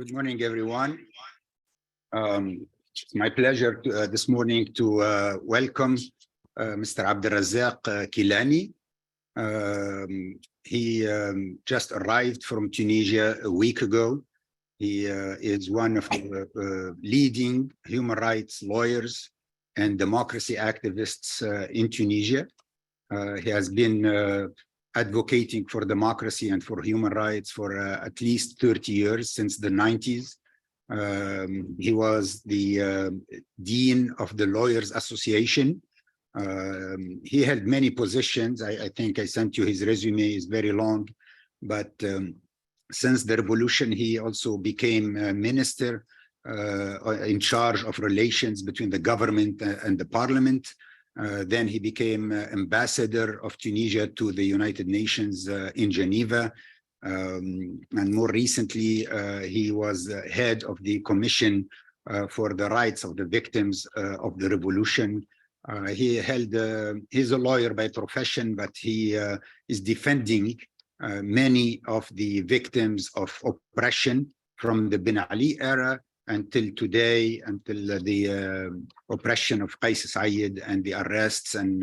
Good morning, everyone. It's my pleasure this morning to welcome Mr. Abderazzak Kilani. He just arrived from Tunisia a week ago. He is one of the leading human rights lawyers and democracy activists in Tunisia. He has been advocating for democracy and for human rights for at least 30 years, since the 90s. He was the Dean of the Lawyers Association. He held many positions. I think I sent you his resume, is very long, but since the revolution, he also became a minister in charge of relations between the government and the parliament. Then he became ambassador of Tunisia to the United Nations in Geneva. And more recently, he was head of the Commission for the Rights of the Victims of the Revolution. He's a lawyer by profession, but he is defending many of the victims of oppression from the Ben Ali era until today, until the oppression of CSID and the arrests and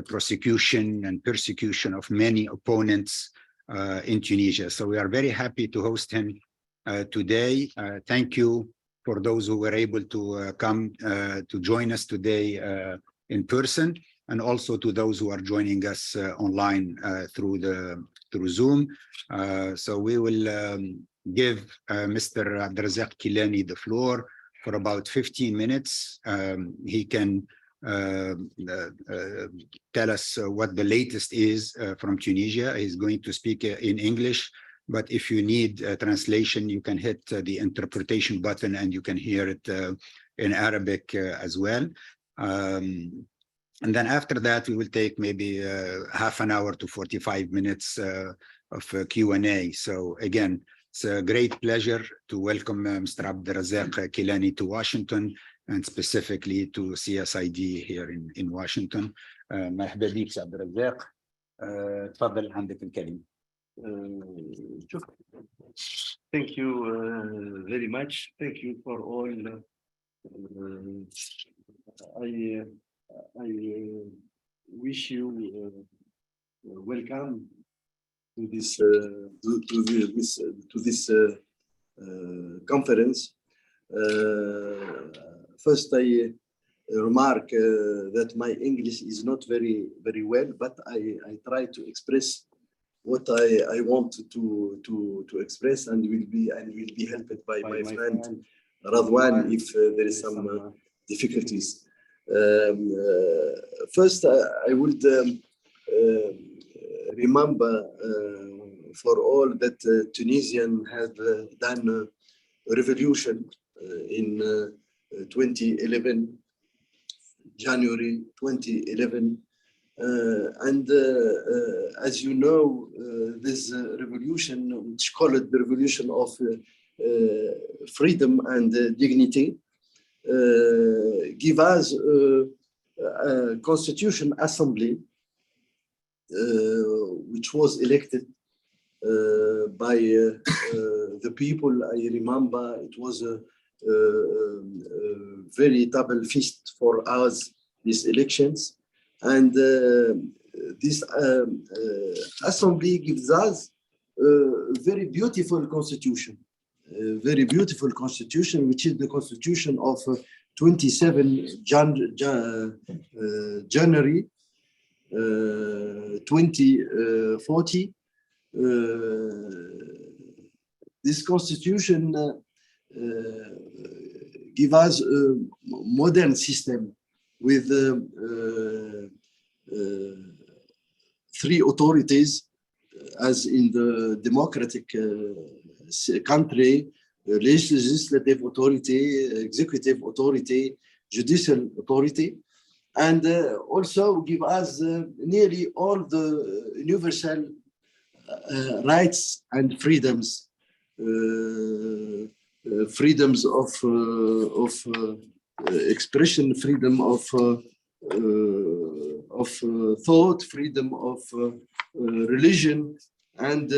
prosecution and persecution of many opponents in Tunisia. So we are very happy to host him today. Thank you for those who were able to come to join us today in person, and also to those who are joining us online through Zoom. So we will give Mr. Abderazzak Kilani the floor for about 15 minutes. He can tell us what the latest is from Tunisia. He's going to speak in English, but if you need translation, you can hit the interpretation button and you can hear it in Arabic as well. And then after that, we will take maybe half an hour to 45 minutes of Q&A. So again, it's a great pleasure to welcome Mr. Abderazzak Kilani to Washington, and specifically to CSID here in Washington. مرحبا بك سي عبد الرزاق. تفضل عندك الكلمة. Thank you very much. Thank you for all. I wish you welcome to this conference. First, I remark that my English is not very well, but I try to express what I want to express, and will be helped by my friend Radwan if there is some difficulties. First, I would remember for all that Tunisian have done a revolution in 2011, January 2011. And as you know, this revolution, which called the revolution of freedom and dignity, give us a constitution assembly, which was elected by the people. I remember it was a very double feast for us, these elections. And this assembly gives us a very beautiful constitution, which is the constitution of 27 January 2040. This constitution gives us a modern system with three authorities, as in the democratic country: legislative authority, executive authority, judicial authority, and also give us nearly all the universal rights and freedoms, freedoms of expression, freedom of thought, freedom of religion, and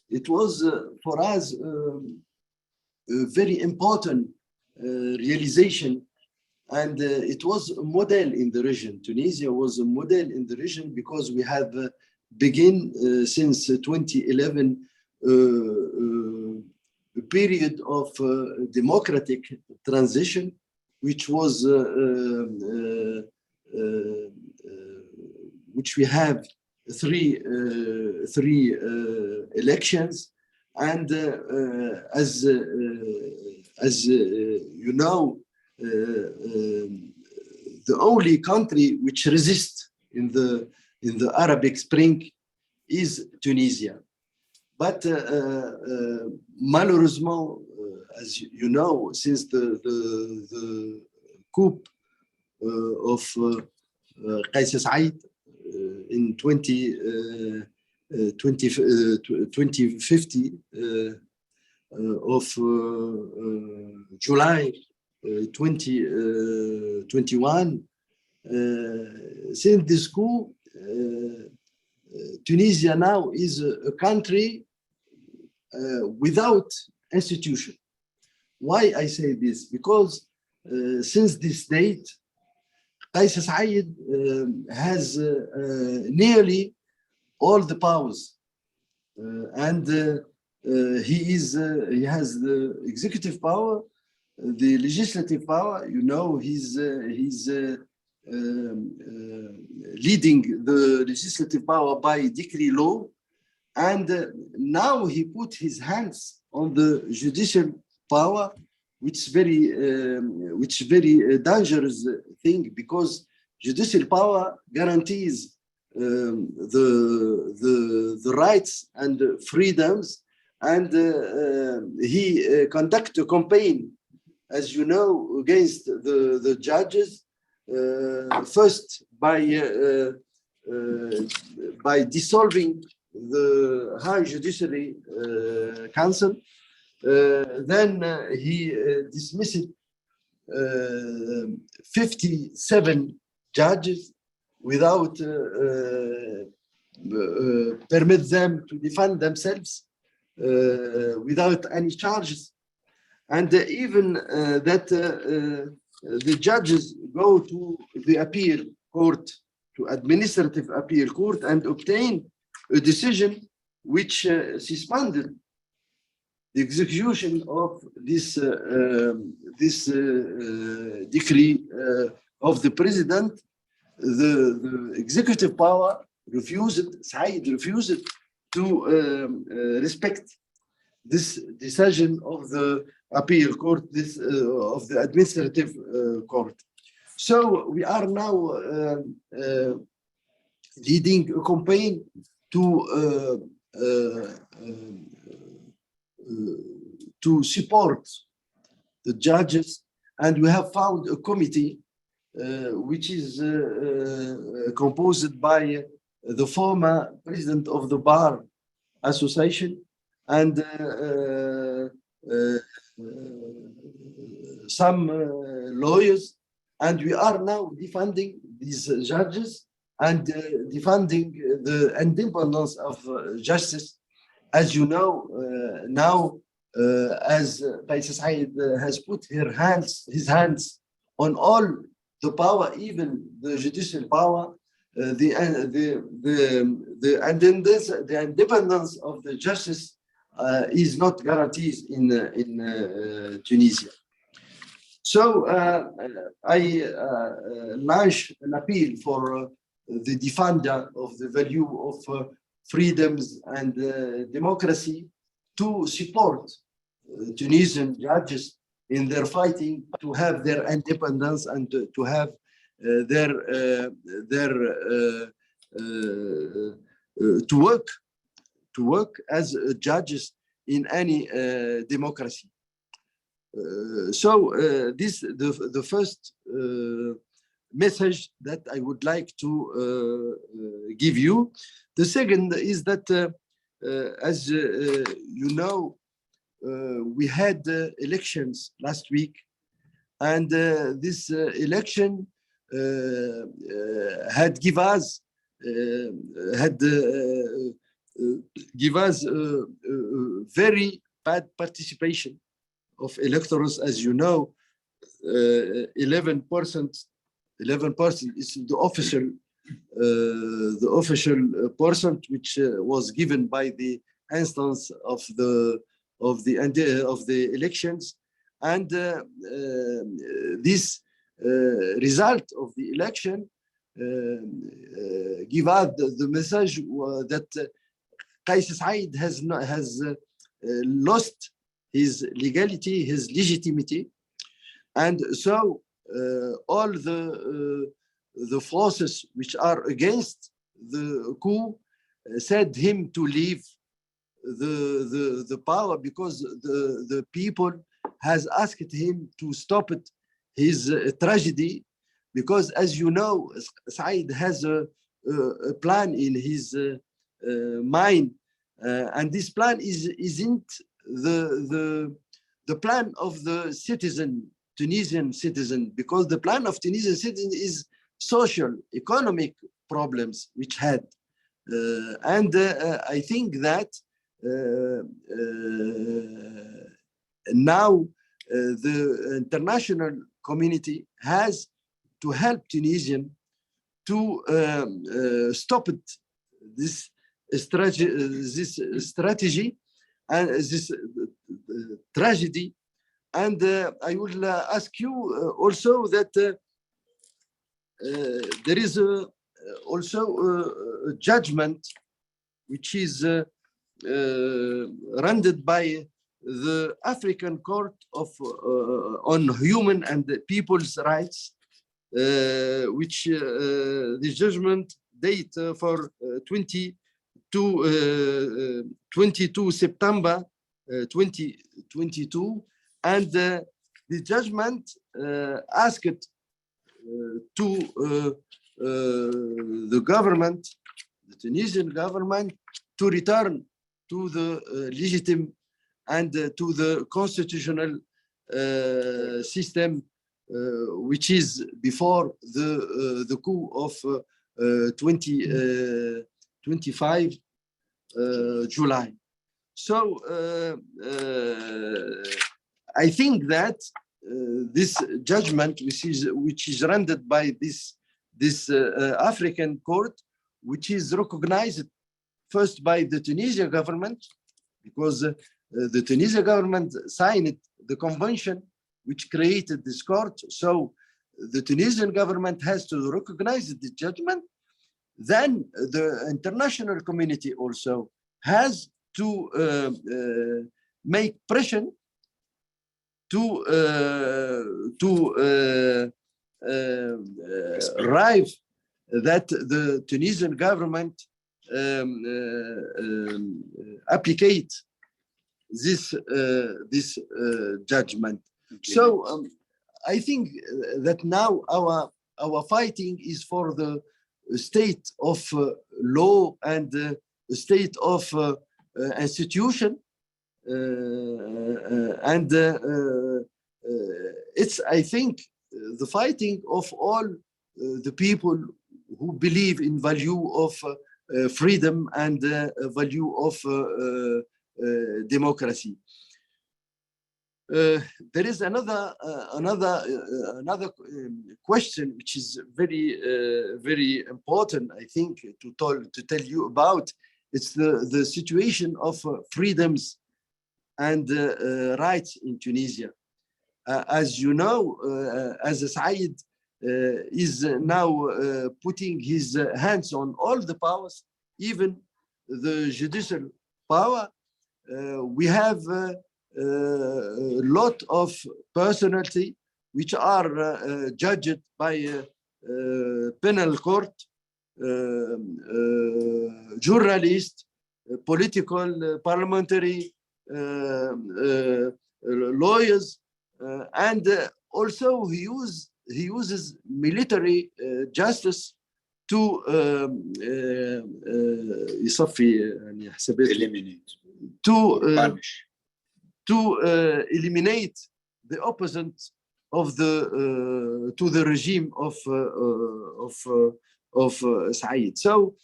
It was for us a very important realization, and it was a model in the region. Tunisia was a model in the region because we have begin since 2011 a period of democratic transition, which was which we have three elections, and as you know, the only country which resists in the Arabic Spring is Tunisia. But malheureusement, as you know, since the coup of CSID in 2050 of July 2021, since this coup, Tunisia now is a country without institution. Why I say this? Because since this date, CSID has nearly all the powers, and he has the executive power, the legislative power. You know, he's leading the legislative power by decree law, and now he put his hands on the judicial power, which is very dangerous thing, because judicial power guarantees the rights and freedoms, and he conducted a campaign, as you know, against the judges, first by dissolving the High Judiciary Council. Then he dismissed 57 judges without permit them to defend themselves, without any charges, and even that the judges go to the appeal court, to administrative appeal court, and obtain a decision which suspended the execution of this decree of the president. The executive power SAID refused to respect this decision of the appeal court, of the administrative court. So we are now leading a campaign to support the judges, and we have found a committee which is composed by the former president of the Bar Association and some lawyers, and we are now defending these judges and defending the independence of justice. As you know, now, as CSID has put his hands on all the power, even the judicial power, the independence of the justice is not guaranteed in Tunisia. So I launch an appeal for the defender of the value of freedoms and democracy to support Tunisian judges in their fighting to have their independence and to have to work as judges in any democracy. So this the first message that I would like to give you. The second is that, as you know, we had elections last week, and this election had given us had give us very bad participation of electors. As you know, 11% is the official percent which was given by the instance of the elections, and this result of the election give out the message that CSID has lost his legality, his legitimacy, and so all the forces which are against the coup said him to leave the power, because the people has asked him to stop it, his tragedy, because as you know, Said has a plan in his mind, and this plan isn't the plan of the Tunisian citizen, because the plan of Tunisian citizen is social, economic problems which had, and I think that now the international community has to help Tunisian to stop it, this strategy and this tragedy. And I will ask you also that there is also a judgment which is rendered by the African Court of on Human and People's Rights, which the judgment date for 22 September 2022, and the judgment asked to the government, the Tunisian government, to return to the legitimate and to the constitutional system which is before the coup of 25 July. So I think that this judgment, which is rendered by this African court, which is recognized first by the Tunisian government, because the Tunisian government signed the convention which created this court. So the Tunisian government has to recognize the judgment. Then the international community also has to make pressure to arrive that the Tunisian government applicate this judgment. So I think that now our fighting is for the state of law and the state of institution, and it's, I think, the fighting of all the people who believe in value of freedom and value of democracy. There is another question which is very important, I think, to tell you about. It's the situation of freedoms and rights in Tunisia. As you know, as Said is now putting his hands on all the powers, even the judicial power, we have a lot of personality which are judged by penal court, journalists, political, parliamentary, lawyers, and also he uses military justice to eliminate, to eliminate the opponent of the to the regime of Said. So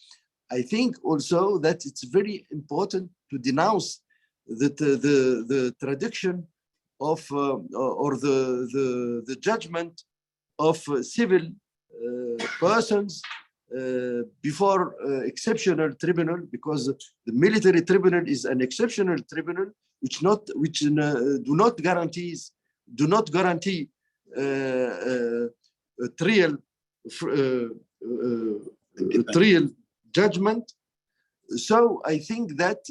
I think also that it's very important to denounce that the tradition of or the judgment of civil persons before exceptional tribunal, because the military tribunal is an exceptional tribunal which do not guarantee trial judgment. So I think that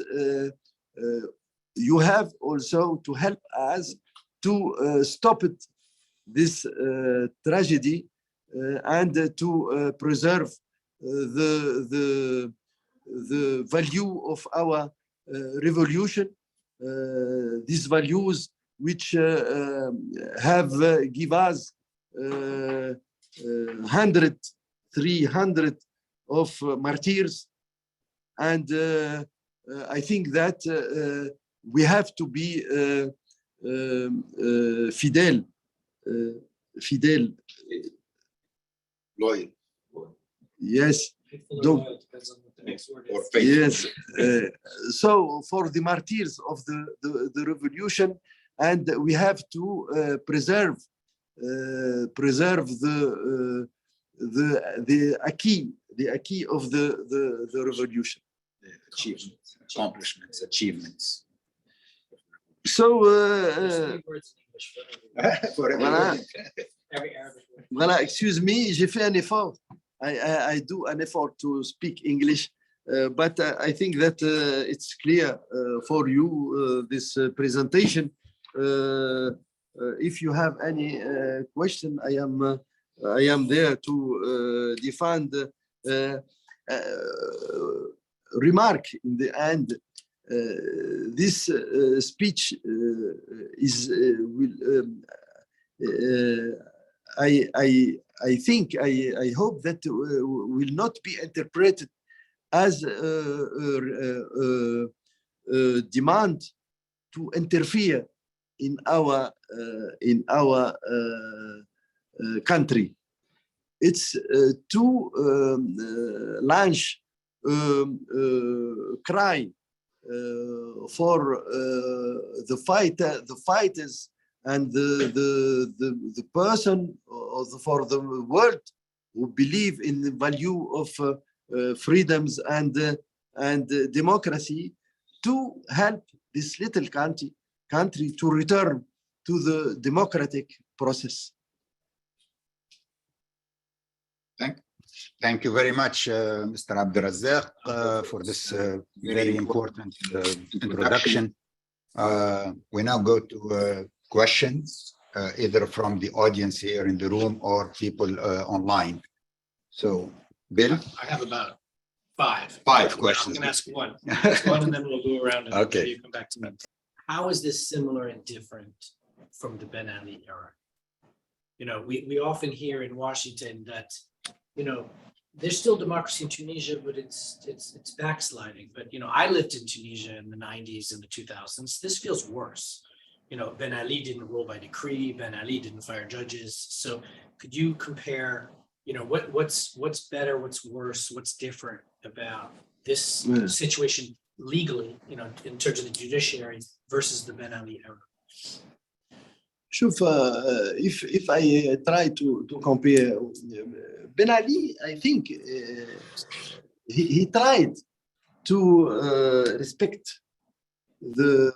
you have also to help us to stop it, this tragedy, and to preserve the value of our revolution, these values which have give us 100, 300 of martyrs, and I think that we have to be fidel, Loyal. Yes. Depends on what the next word is. Yes. So for the martyrs of the revolution, and we have to preserve the acquis of the revolution. The achievements, accomplishments, achievements. So There's 3 words in English for every, voilà. every Arabic word. Voilà, excuse me, j'ai fait un effort. I do an effort to speak English, but I think that it's clear for you, this presentation. If you have any question, I am there to defend. Remark in the end, this speech is I think, I hope that will not be interpreted as a demand to interfere in our country. It's to launch cry for the fighters and the person, or for the world who believe in the value of freedoms and democracy, to help this little country to return to the democratic process. Thank you very much, Mr. Abderazzak, for this very important introduction. We now go to questions, either from the audience here in the room or people online. So, Bill? I have about 5. 5 questions. I'm going to ask one. Ask one, and then we'll go around and Okay. you come back to me. How is this similar and different from the Ben Ali era? You know, we often hear in Washington that, you know, there's still democracy in Tunisia, but it's backsliding. But, you know, I lived in Tunisia in the 90s and the 2000s. This feels worse. You know, Ben Ali didn't rule by decree. Ben Ali didn't fire judges. So could you compare, you know, what's better, what's worse, what's different about this situation legally, you know, in terms of the judiciary versus the Ben Ali era? Sure. If I try to compare Ben Ali, I think he tried to respect the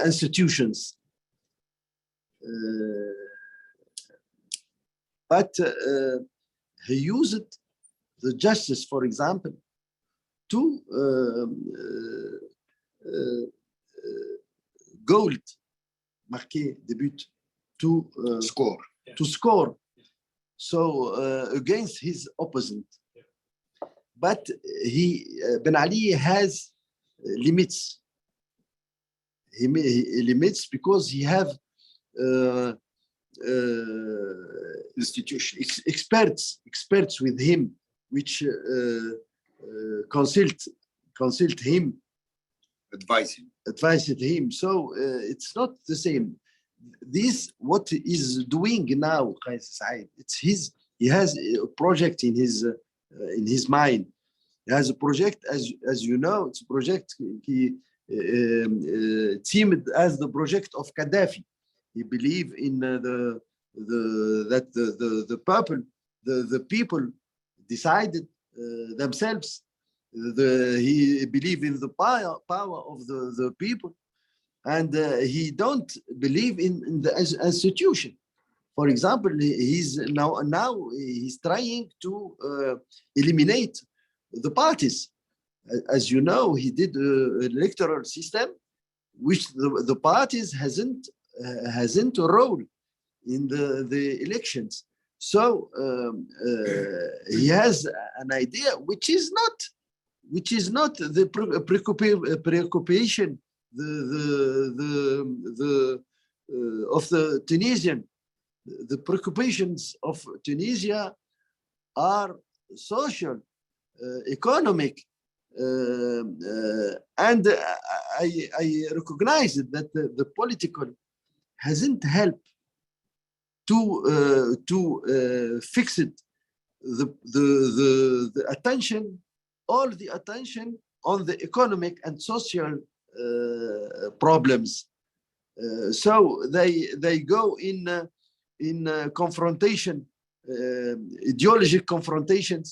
institutions, but he used the justice, for example, to gold, marqué des buts, to Score. to score. So against his opponent, but Ben Ali has limits. He limits because he have Institutions. experts with him, which consult him, advised him. So it's not the same. This what is doing now, Qais Said. It's he he has a project in his mind. He has a project, as you know, it's a project he teamed as the project of Gaddafi. He believed in the people decided themselves. He believed in the power of the people, and he don't believe in the institution. For example, he's now he's trying to eliminate the parties. As you know, he did an electoral system which the parties hasn't a role in the elections. So he has an idea which is not the preoccupation of the Tunisian. The preoccupations of Tunisia are social, economic, and I recognize that the political hasn't helped to fix it. The attention, all the attention on the economic and social problems. So they go in confrontation, ideological confrontations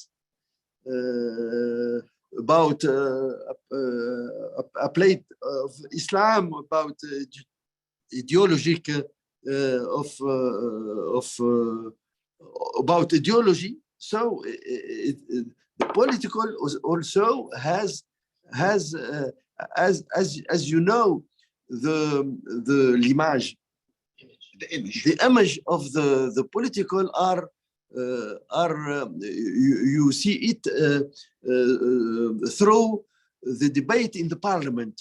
about a plate of Islam, about ideologic about ideology. So the political also has as you know the image of the political are you see it through the debate in the parliament.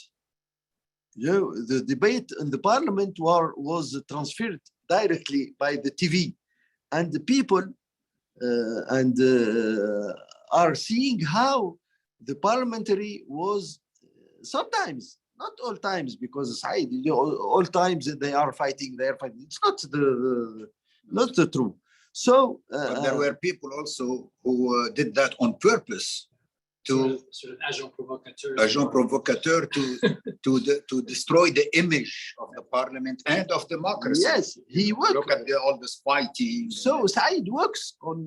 You know, the debate in the parliament was transferred directly by the TV, and the people are seeing how the parliamentary was sometimes, not all times, because CSID, all times they are fighting. It's not the truth. So but there were people also who did that on purpose to sort of agent provocateur to destroy the image of the parliament and of democracy. Yes, he worked. Look at all this fighting. So CSID works on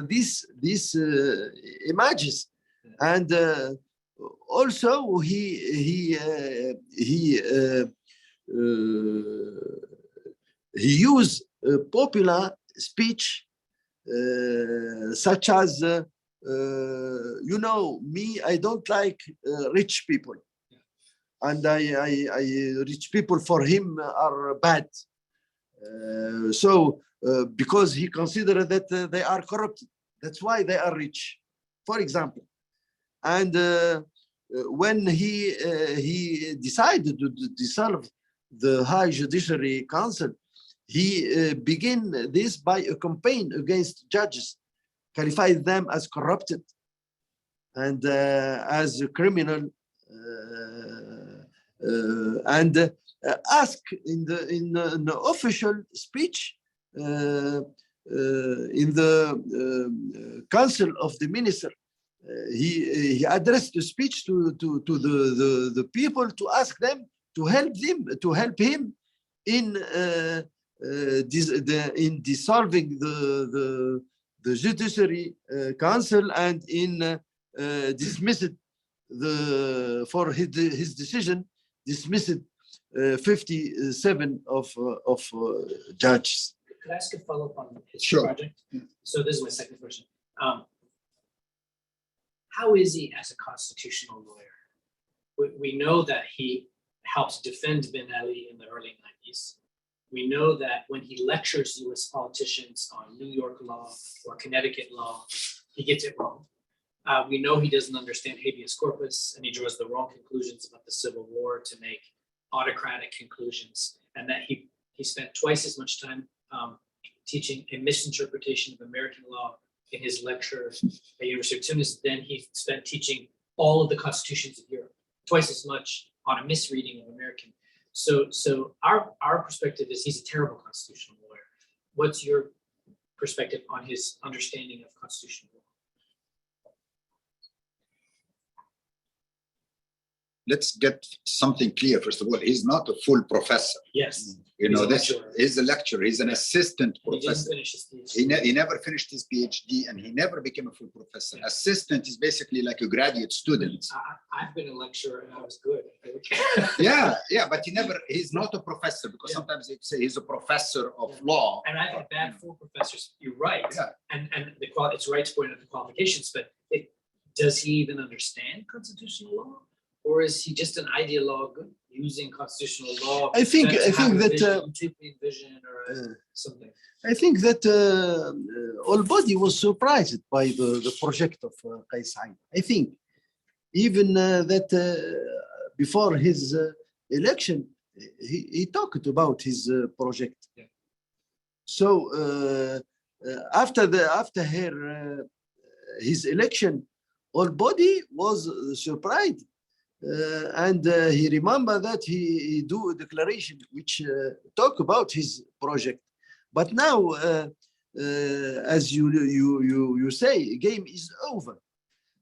these images, and also he used popular speech such as you know me, I don't like rich people, and I rich people for him are bad. So because he considered that they are corrupted, that's why they are rich, for example. And when he decided to dissolve the High Judiciary Council, he began this by a campaign against judges, qualified them as corrupted and as a criminal, and asked in the official speech in the Council of the Minister. He addressed a speech to the people to ask them to help him in dissolving the Judiciary Council and in dismissed for his decision dismissed 57 of judges. Could I ask a follow-up on his Sure. project? So this is my second question. How is he as a constitutional lawyer? We know that he helped defend Ben Ali in the early 90s. We know that when he lectures US politicians on New York law or Connecticut law, he gets it wrong. We know he doesn't understand habeas corpus, and he draws the wrong conclusions about the Civil War to make autocratic conclusions, and that he spent twice as much time teaching a misinterpretation of American law in his lecture at University of Tunis than he spent teaching all of the constitutions of Europe, twice as much on a misreading of American. So our perspective is he's a terrible constitutional lawyer. What's your perspective on his understanding of constitutional law. Let's get something clear. First of all, he's not a full professor. Yes. You He's know, a this lecturer. is a lecturer. He's an assistant He didn't professor. finish his PhD. He never finished his PhD and he never became a full professor. Assistant is basically like a graduate student. I've been a lecturer and I was good. Yeah, but he's not a professor because sometimes they say he's a professor of law. And I've had bad full professors. You're right. Yeah. And it's right to point out the qualifications, but does he even understand constitutional law? Or is he just an ideologue using constitutional law? I think to have a that utopian vision or something. I think that all body was surprised by the project of Qais Said. I think even that before his election, he talked about his project. Yeah. So after his election, all body was surprised. And he remember that he do a declaration which talk about his project. But now, as you say, game is over,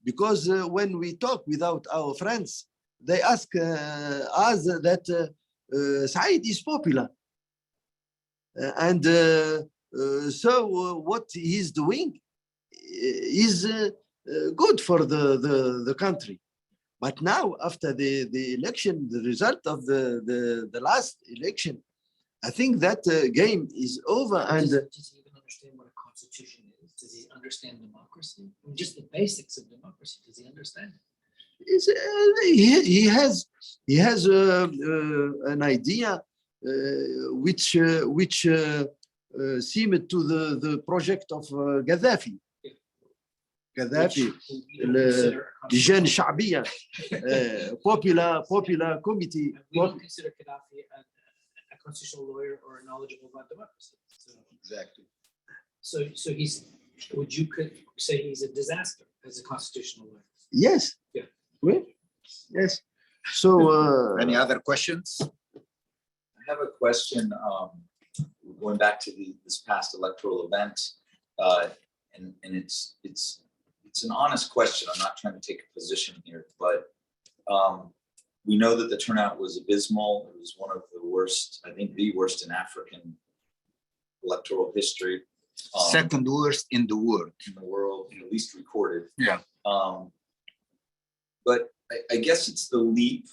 because when we talk without our friends, they ask us that Said is popular, and so what he's doing is good for the country. But now, after the election, the result of the last election, I think that game is over. And does he even understand what a constitution is? Does he understand democracy? I mean, just the basics of democracy. Does he understand? He has an idea which seemed to the project of Gaddafi. Gaddafi, لجان شعبية, popular committee. We don't consider Gaddafi a constitutional lawyer or knowledgeable about democracy. So, Exactly. So would you say he's a disaster as a constitutional lawyer? Yes. Yeah. Oui. Yes. So Any other questions? I have a question going back to this past electoral event, and it's an honest question. I'm not trying to take a position here, but we know that the turnout was abysmal. It was one of the worst, I think the worst in African electoral history. Second worst in the world. In the world, at least recorded. Yeah. But I guess it's the leap.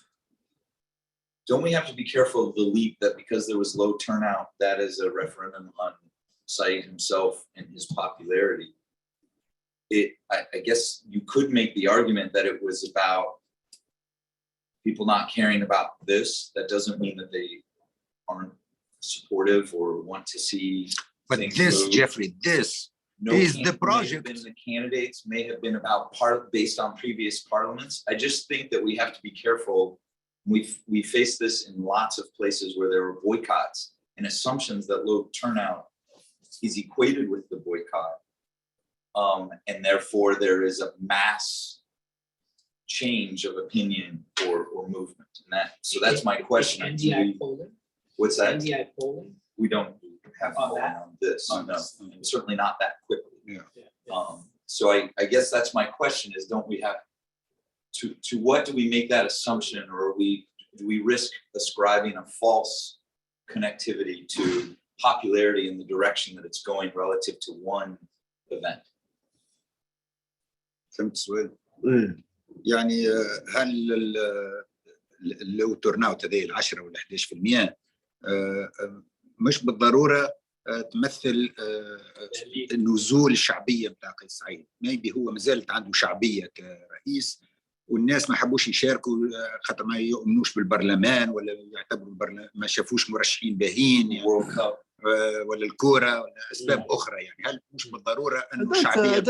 Don't we have to be careful of the leap that because there was low turnout, that is a referendum on Said himself and his popularity? I guess you could make the argument that it was about people not caring about this. That doesn't mean that they aren't supportive or want to see. But this, move. Jeffrey, this No is the candidate may have project. been the candidates may have been about based on previous parliaments. I just think that we have to be careful. We face this in lots of places where there were boycotts and assumptions that low turnout is equated with the boycott. And therefore there is a mass change of opinion or movement. And so that's my question. NDI polling? What's that? NDI polling? We don't have On polling that? on this, no, and certainly not that quickly. Yeah. So I guess that's my question is, don't we have to what do we make that assumption, or do we risk ascribing a false connectivity to popularity in the direction that it's going relative to one event? فهمت السؤال؟ يعني هل لو تورناوت هذه 10 ولا 11% مش بالضروره تمثل النزول الشعبيه بتاع قيس سعيد. ميبي هو مازالت عنده شعبيه كرئيس والناس ما حبوش يشاركوا خاطر ما يؤمنوش بالبرلمان ولا يعتبروا ما شافوش مرشحين باهين يعني ولا الكوره ولا اسباب اخرى. يعني هل مش بالضروره انه الشعبيه I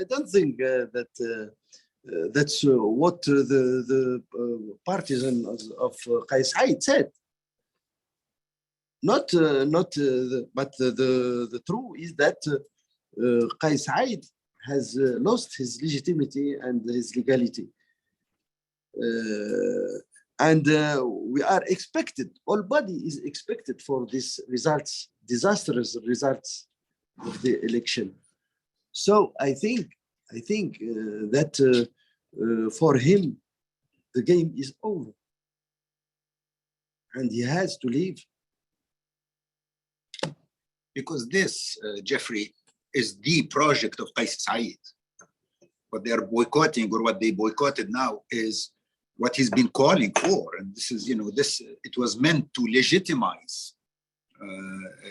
don't think that that's what the partisans of Qais Said said. But the truth is that Qais Said has lost his legitimacy and his legality. And we are expected, all body is expected for these results, disastrous results of the election. So I think that for him, the game is over, and he has to leave. Because this, Jeffrey, is the project of CSID. What they are boycotting, or what they boycotted now, is what he's been calling for. And this is, it was meant to legitimize,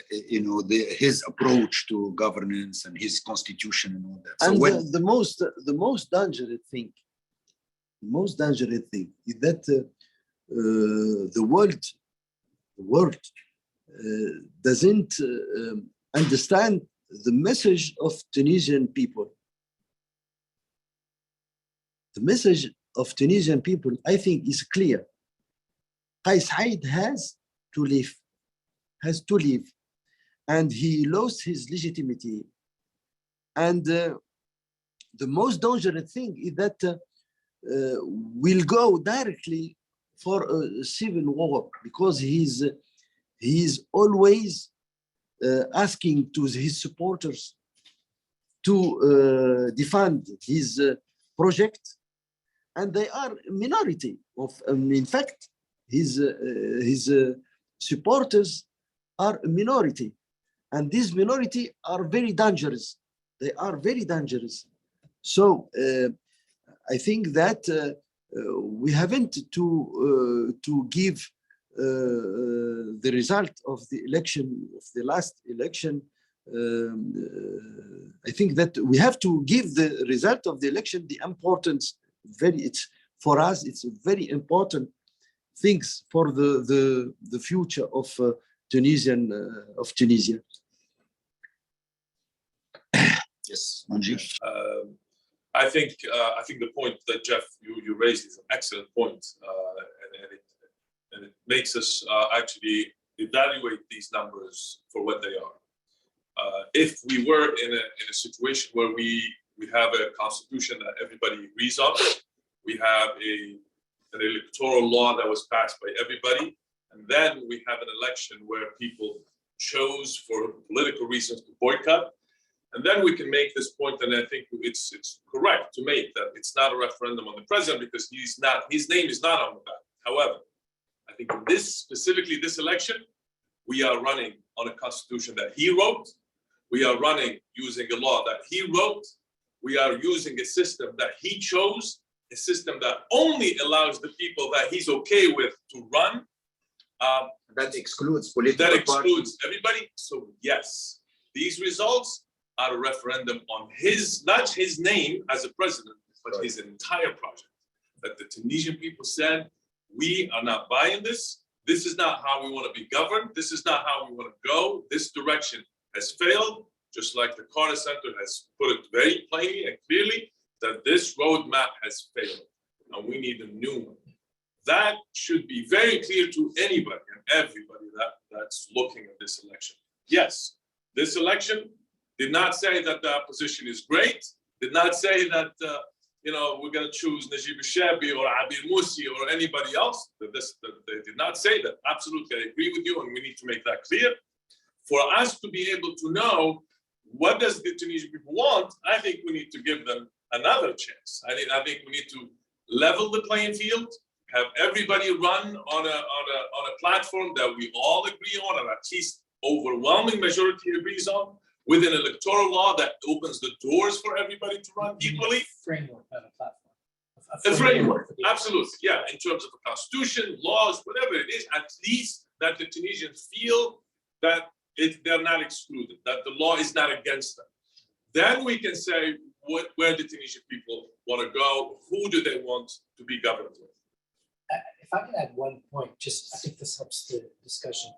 his approach to governance and his constitution and all that. So And when, the most dangerous thing is that the world doesn't understand the message of Tunisian people. The message of Tunisian people, I think, is clear. CSID has to leave, and he lost his legitimacy. And the most dangerous thing is that we'll go directly for a civil war, because he's always asking to his supporters to defend his project, and they are a minority of. In fact, his supporters are a minority, and these minority are very dangerous. They are very dangerous. So I think that we haven't to give the result of the election, of the last election. I think that we have to give the result of the election the importance. For us, it's very important things for the future of Tunisia. yes, Manjib. I think the point that Jeff you raised is an excellent point, and it makes us actually evaluate these numbers for what they are. If we were in a situation where we have a constitution that everybody agrees on, we have an electoral law that was passed by everybody, and then we have an election where people chose for political reasons to boycott, and then we can make this point, and I think it's correct to make that it's not a referendum on the president because his name is not on the ballot. However, I think in specifically this election, we are running on a constitution that he wrote. We are running using a law that he wrote. We are using a system that he chose, a system that only allows the people that he's okay with to run. That excludes political That excludes parties. everybody. So yes, these results are a referendum on not his name as a president, but his entire project. That the Tunisian people said, we are not buying this. This is not how we want to be governed. This is not how we want to go. This direction has failed, just like the Carter Center has put it very plainly and clearly, that this roadmap has failed, and we need a new one. That should be very clear to anybody and everybody that's looking at this election. Yes, this election did not say that the opposition is great, did not say that we're going to choose Najib Shabi or Abir Moussi or anybody else. They did not say that. Absolutely, I agree with you, and we need to make that clear. For us to be able to know what does the Tunisian people want, I think we need to give them another chance. I think we need to level the playing field, have everybody run on a platform that we all agree on, and at least overwhelming majority agrees on, with an electoral law that opens the doors for everybody to run equally. Framework, not a platform. A framework, absolutely, yeah, in terms of the constitution, laws, whatever it is, at least that the Tunisians feel that they're not excluded, that the law is not against them. Then we can say where the Tunisian people want to go, who do they want to be governed with. If I can add one point, I think this helps the discussion.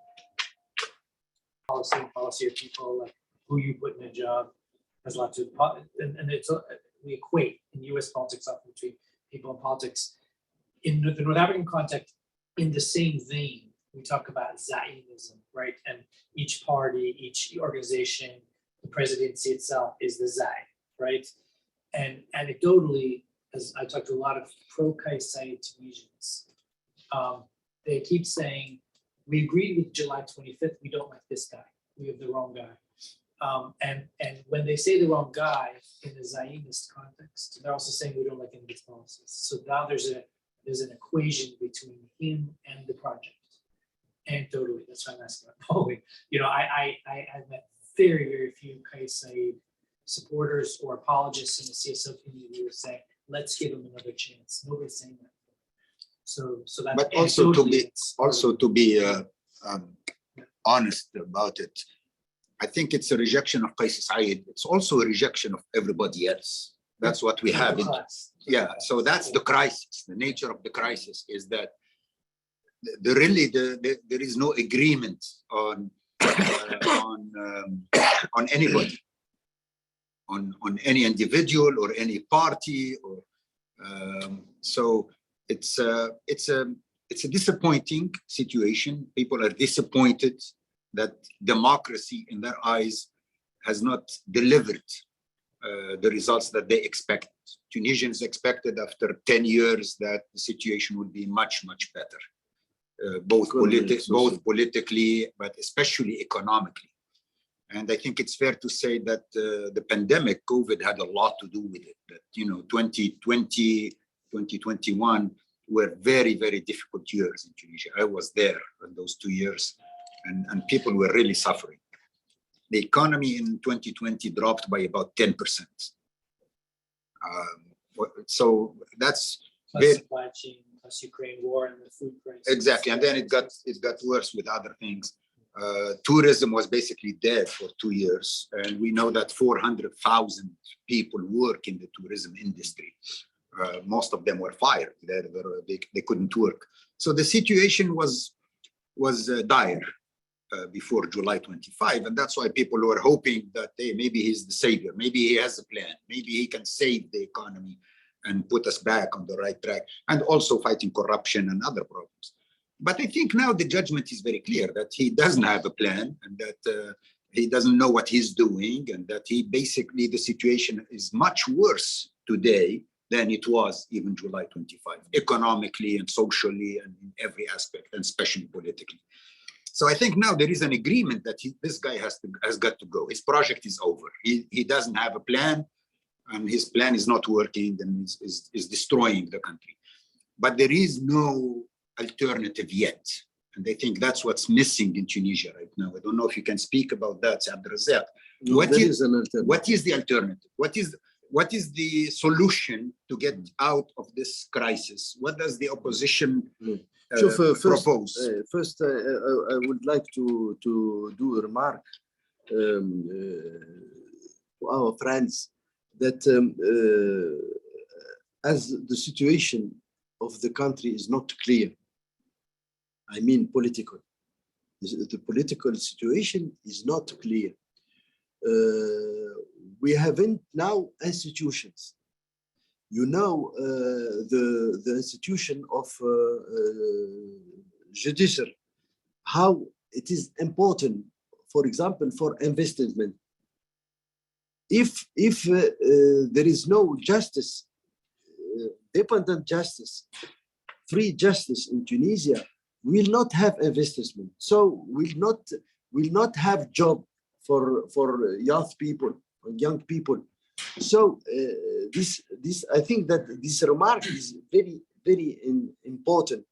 Policy of people, like who you put in a job has a lot to, and we equate in US politics often between people in politics. In the North African context, in the same vein, we talk about Zionism, right? And each party, each organization, the presidency itself is the Zai, right? And anecdotally, as I talked to a lot of pro-CSID Tunisians, they keep saying, we agreed with July 25th, we don't like this guy, we have the wrong guy. And they say the wrong guy in the Zionist context, they're also saying we don't like any of his policies. So now there's an equation between him and the project. And totally, that's why I'm asking about Boeing. I've met very, very few CSID supporters or apologists in the CSO community who say, let's give him another chance. Nobody's saying that. So that's But also to be honest about it, I think it's a rejection of CSID. It's also a rejection of everybody else. That's what we have. Yeah, so that's the crisis. The nature of the crisis is that there is no agreement on anybody, on any individual or any party, or so it's a disappointing situation. People are disappointed that democracy in their eyes has not delivered the results that they expected. Tunisians expected after 10 years that the situation would be much, much better, both politically, but especially economically. And I think it's fair to say that the pandemic, COVID, had a lot to do with it. That, 2020, 2021 were very, very difficult years in Tunisia. I was there in those 2 years, and people were really suffering. The economy in 2020 dropped by about 10%. So that's plus supply chain, plus Ukraine war and the food crisis. Exactly, and then it got worse with other things. Tourism was basically dead for 2 years, and we know that 400,000 people work in the tourism industry. Most of them were fired. They couldn't work. So the situation was dire before July 25, and that's why people were hoping that, hey, maybe he's the savior, maybe he has a plan, maybe he can save the economy and put us back on the right track, and also fighting corruption and other problems. But I think now the judgment is very clear that he doesn't have a plan, and that he doesn't know what he's doing, and that basically the situation is much worse today than it was even July 25, economically and socially and in every aspect, and especially politically. So I think now there is an agreement that this guy has got to go. His project is over. He doesn't have a plan, and his plan is not working, and is destroying the country. But there is no alternative yet. And I think that's what's missing in Tunisia right now. I don't know if you can speak about that, Abderazzak. No, what is the alternative? What is the solution to get out of this crisis? What does the opposition propose? First, I would like to do a remark to our friends that as the situation of the country is not clear, I mean political. The political situation is not clear. We haven't now institutions. The institution of judiciary, how it is important, for example, for investment. If there is no justice, independent justice, free justice in Tunisia, we will not have investment. So will not have job for young people. So this I think that this remark is very, very important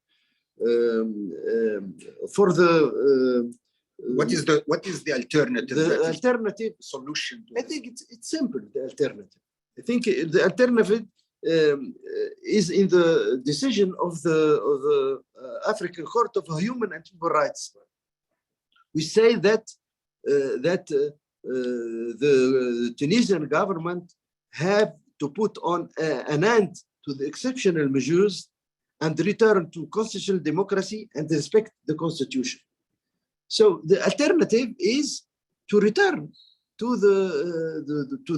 for the. What is the alternative? The alternative solution. I think it's simple. The alternative. I think the alternative is in the decision of the African Court of Human and Human Rights. We say that the Tunisian government have to put on an end to the exceptional measures and return to constitutional democracy and respect the constitution. So the alternative is to return to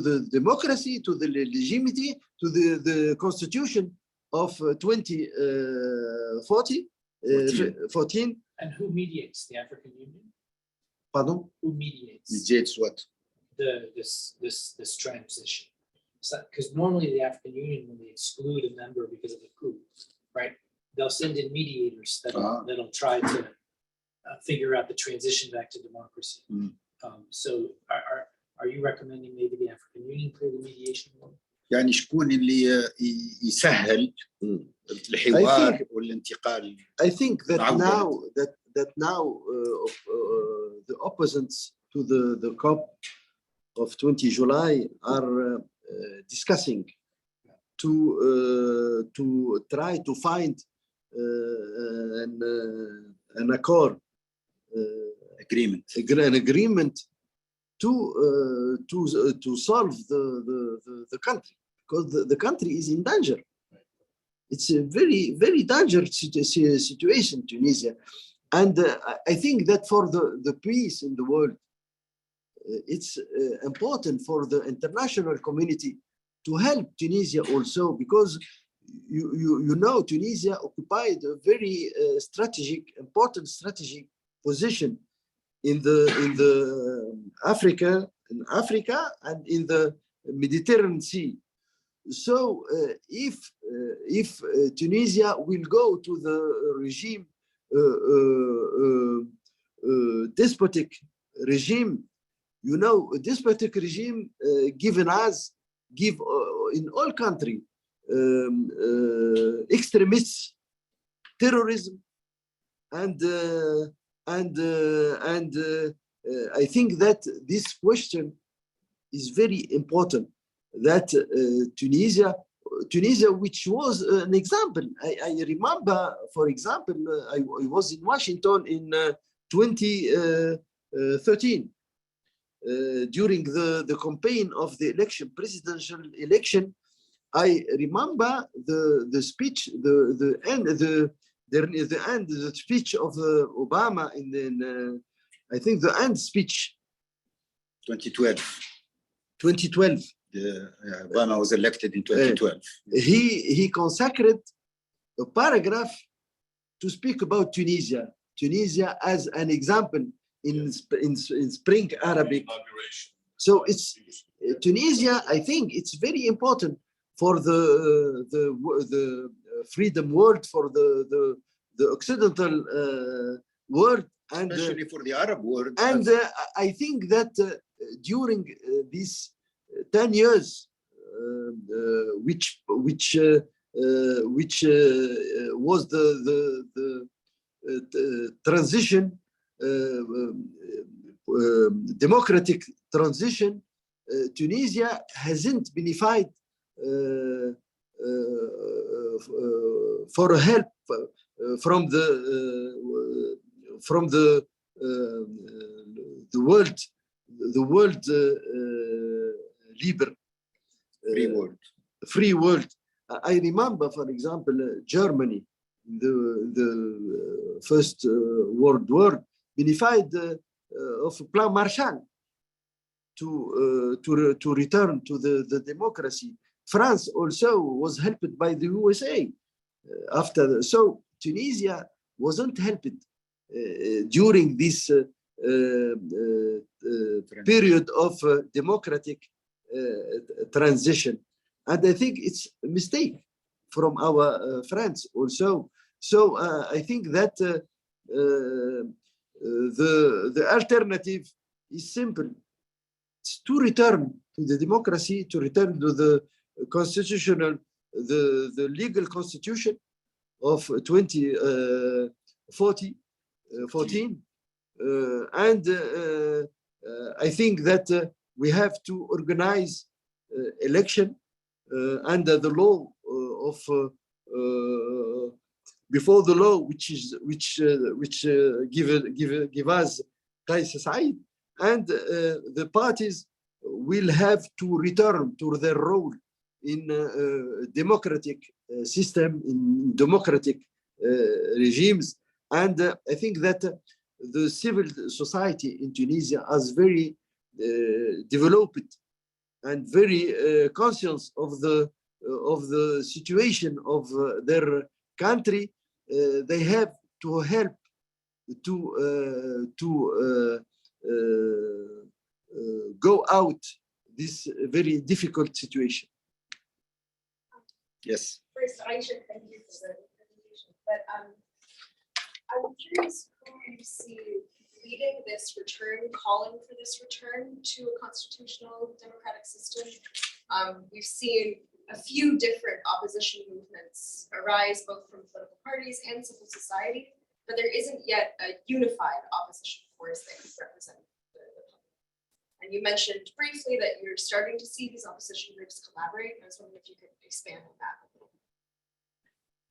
the democracy, to the legitimacy, to the constitution of 2014. And who mediates? The African Union? Pardon? Who mediates? Mediates what? This transition. Because normally the African Union, when they exclude a member because of a coup, right, they'll send in mediators that'll try to figure out the transition back to democracy. So are you recommending maybe the يعني شكون اللي يسهل الحوار والانتقال. I think that معودة. now the opposites to the COP of 20 July are discussing to try to find an accord, an agreement to solve the country, because the country is in danger. It's a very, very dangerous situation, Tunisia. And I think that for the peace in the world, it's important for the international community to help Tunisia also, because you know Tunisia occupied a very important strategic position in Africa and in the Mediterranean Sea. So if Tunisia will go to the regime, despotic regime, you know, a despotic regime give in all country extremists, terrorism, and I think that this question is very important. That Tunisia, which was an example. I remember, for example, I was in Washington in 2013 during the campaign of the presidential election. I remember the speech, the speech of Obama in I think the end speech. 2012. Obama was elected in 2012. He consacred a paragraph to speak about Tunisia as an example in Spring Arabic. So it's Tunisia. I think it's very important for the freedom world, for the Occidental world, and especially for the Arab world. And I think that during these 10 years, which was the transition, democratic transition, Tunisia hasn't benefited for help from the world free world. I remember, for example, Germany, the First World War, benefited of Plan Marshall to return to the democracy. France also was helped by the USA after. So Tunisia wasn't helped during this period of democratic transition, and I think it's a mistake from our friends also. So I think that the alternative is simple: it's to return to the democracy, to return to the constitutional, the legal constitution of 2014, and I think that we have to organize election under the law of before the law, which give us CSID, and the parties will have to return to their role in democratic system, in democratic regimes. And I think that the civil society in Tunisia is very developed and very conscious of the situation of their country. They have to help to go out this very difficult situation. Yes. First, I should thank you for the presentation, but I'm curious who you see leading this return, calling for this return to a constitutional democratic system. We've seen a few different opposition movements arise, both from political parties and civil society, but there isn't yet a unified opposition force that could represent the public. And you mentioned briefly that you're starting to see these opposition groups collaborate. I was wondering if you could expand on that.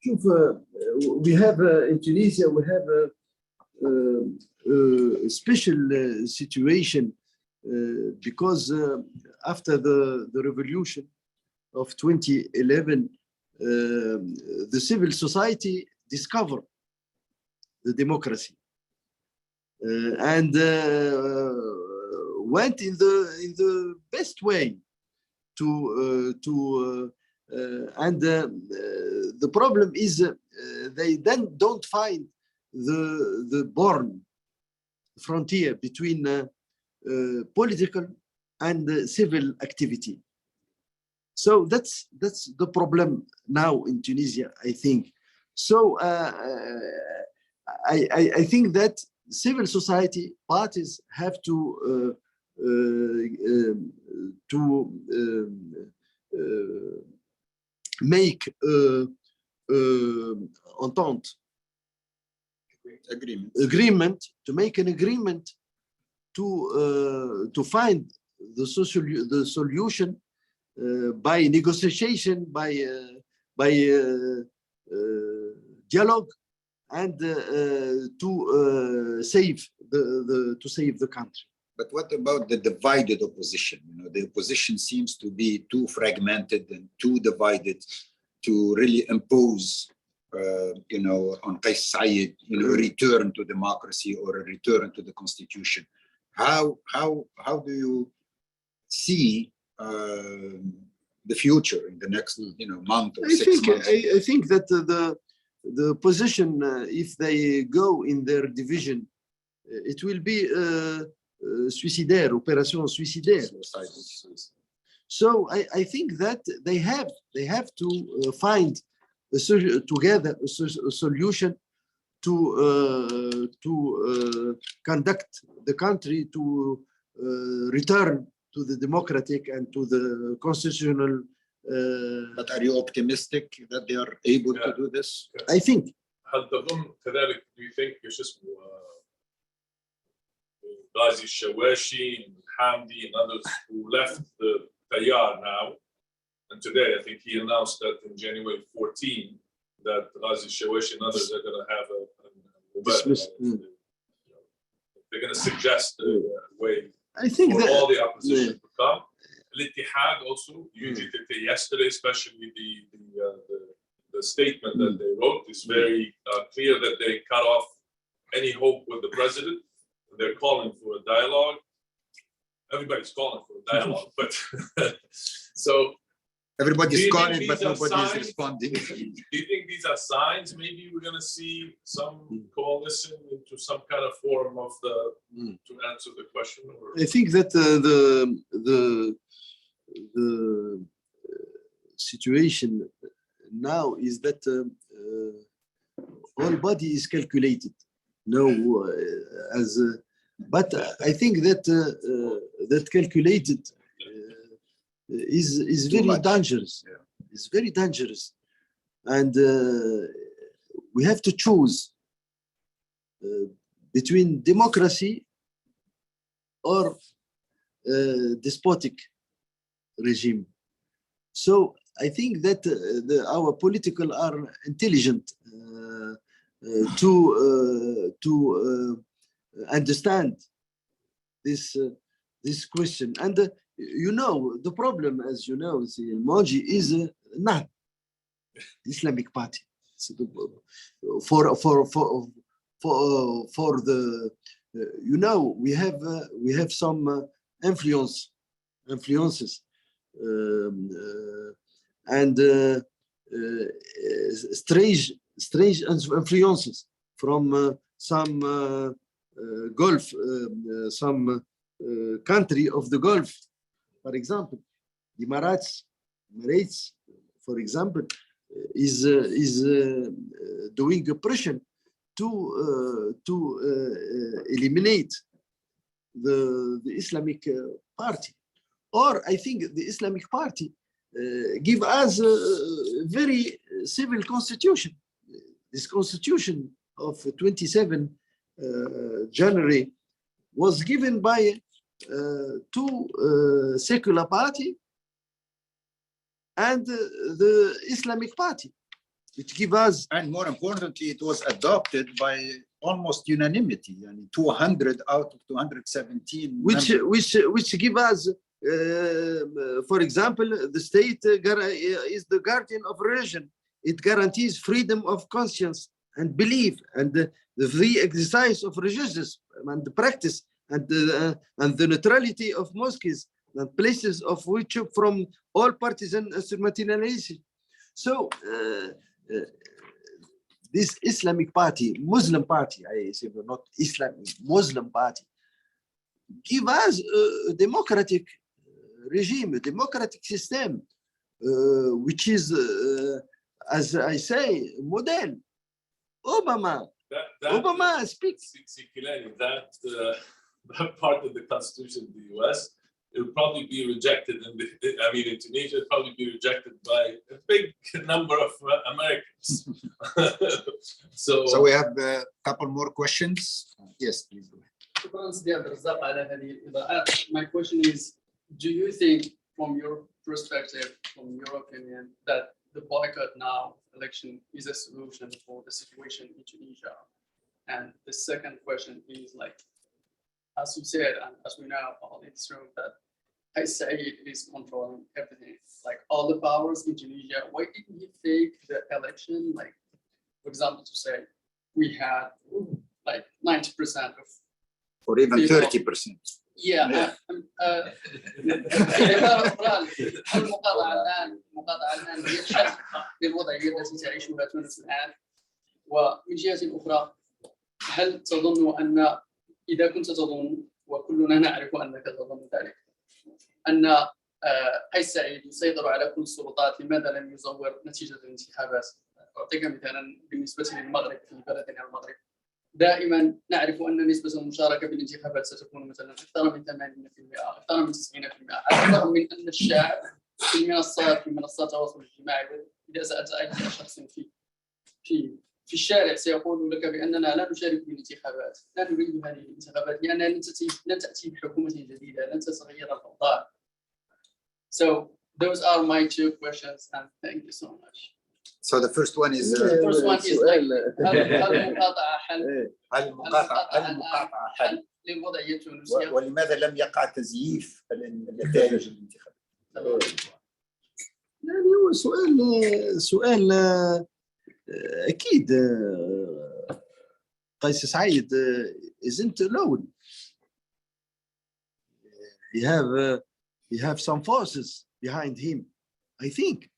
شوف we have in Tunisia we have a special situation because after the revolution of 2011 the civil society discovered the democracy and went in the best way and the problem is they then don't find the born frontier between political and civil activity. So that's the problem now in Tunisia, I think. So I think that civil society parties have to make entente agreement to make an agreement to find the solution by negotiation, by dialogue, and to save the country. But what about the divided opposition? You know, the opposition seems to be too fragmented and too divided to really impose, you know, on CSID, you know, a return to democracy or a return to the constitution. How do you see the future in the next, you know, month or 6 months? I think that the opposition, if they go in their division, it will be suicidaire, opération suicidaire. So I think that they have to find together a solution to conduct the country to return to the democratic and to the constitutional. But are you optimistic that they are able to do this? I think. هل تظن كذلك, do you think شو اسمه Ghazi Shawashi and Hamdi and others who left the Tayyar now, and today I think he announced that in January 14 that Ghazi Shawashi and others are going to have they're going to suggest a way I think for that all the opposition to come. Al-Ittihad also, UGTT yesterday, especially the statement that they wrote is very clear that they cut off any hope with the president. They're calling for a dialogue. Everybody's calling for a dialogue, but so Everybody's calling, but nobody is responding. Do you think these are signs? Maybe we're going to see some coalition into some kind of form of to answer the question. Or? I think that the situation now is that all body is calculated. No, but I think that that calculated is very dangerous. Yeah. It's very dangerous, and we have to choose between democracy or despotic regime. So I think that our political are intelligent to understand this question. And you know, the problem, as you know, Moji is not Islamic Party. So for the you know, we have some influences and strange influences from some Gulf, some country of the Gulf. For example, the Emirates, for example, is doing a pressure to eliminate the Islamic Party. or I think the Islamic Party give us a very civil constitution. This constitution of 27 January was given by two secular party and the Islamic Party. It gives us, and more importantly, it was adopted by almost unanimity, and 200 out of 217 which give us, for example, the state is the guardian of religion. It guarantees freedom of conscience and belief, and the free exercise of religious and the practice, and the neutrality of mosques and places of worship from all partisan instrumentalization. So this Islamic Party, Muslim Party, I say not Islamic, Muslim Party, give us a democratic regime, a democratic system, which is, as I say, model. Obama speaks. Kilani, that part of the Constitution of the US, it will probably be rejected in Tunisia, it'll probably be rejected by a big number of Americans. So we have a couple more questions. Yes, please go ahead. شكراً سيدي عبدالرزاق على هذه الإضاءات. My question is, do you think from your perspective, from your opinion, that the boycott now election is a solution for the situation in Tunisia? And the second question is, like, as you said, and as we know all in this room, that CSID is controlling everything, like all the powers in Tunisia. Why didn't he take the election, like, for example, to say we had like 90% of, or even 30%. yeah. المقاطعة الآن هي شرح للوضعية التي تعيشها تونس الآن. ومن جهة أخرى، هل تظن أن إذا كنت تظن، وكلنا نعرف أنك تظن ذلك، أن CSID يسيطر على كل السلطات، لماذا لم يزور نتيجة الانتخابات؟ أعطيك مثالا بالنسبة للمغرب، في بلدنا المغرب دائما نعرف أن نسبة المشاركة بالانتخابات ستكون مثلا أكثر من 80%، أكثر من 90%، على الرغم من أن الشعب في منصات التواصل الاجتماعي، إذا سألت أي شخص في الشارع سيقول لك بأننا لا نشارك بالانتخابات، لا نريد هذه الانتخابات لأنها لن تأتي بحكومة جديدة، لن تتغير الأوضاع. So those are my two questions, and thank you so much. So the first one is The first one is like, هل المقاطعة حل للوضعية التونسية؟ ولماذا لم يقع تزييف النتائج الانتخابية؟ يعني هو سؤال أكيد. قيس سعيد isn't alone. He have some forces behind him, I think,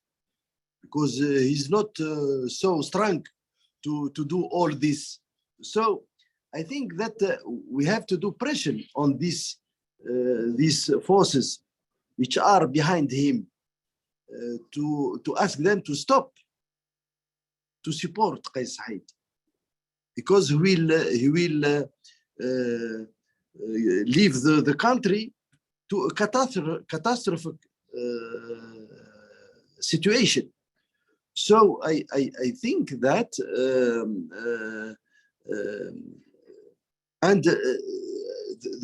because he's not so strong to do all this. So I think that we have to do pressure on these forces which are behind him, to ask them to stop to support Qais Said, because he will leave the country to a catastrophic situation. So I think that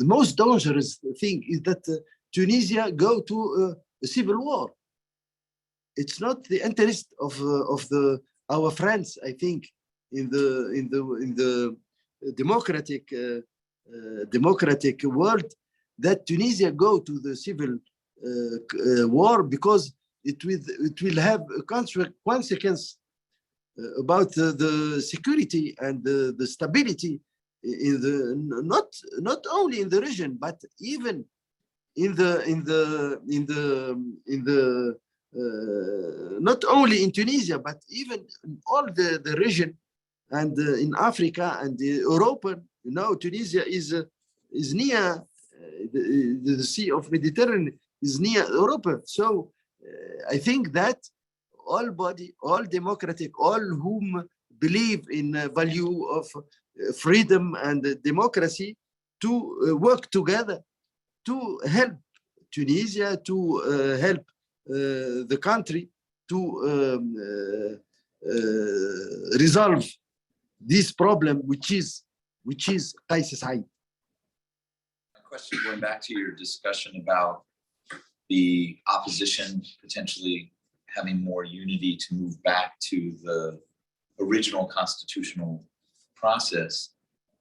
the most dangerous thing is that Tunisia go to a civil war. It's not the interest of our friends, I think, in the democratic world, that Tunisia go to the civil war, because it will have a consequence about the security and the stability in the not only in the region, but even in the not only in Tunisia, but even in all the region, and in Africa and Europe. You know, Tunisia is near the Sea of Mediterranean, is near Europe. So I think that all democratic, all whom believe in value of freedom and democracy, to work together to help Tunisia to help the country to resolve this problem, which is CSID. My question, going back to your discussion about the opposition potentially having more unity to move back to the original constitutional process,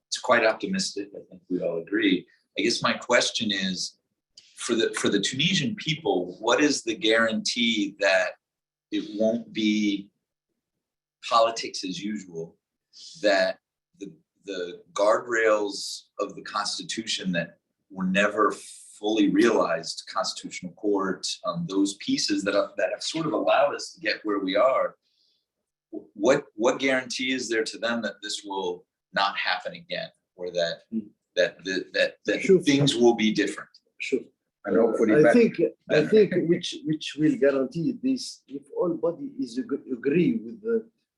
it's quite optimistic. I think we all agree. I guess my question is, for the Tunisian people, what is the guarantee that it won't be politics as usual, that the guardrails of the Constitution that were never fully realized, Constitutional Court, those pieces that have sort of allowed us to get where we are, what guarantee is there to them that this will not happen again, or that Sure. things will be different? Sure. And hopefully I better. think which will guarantee this, if all body is agree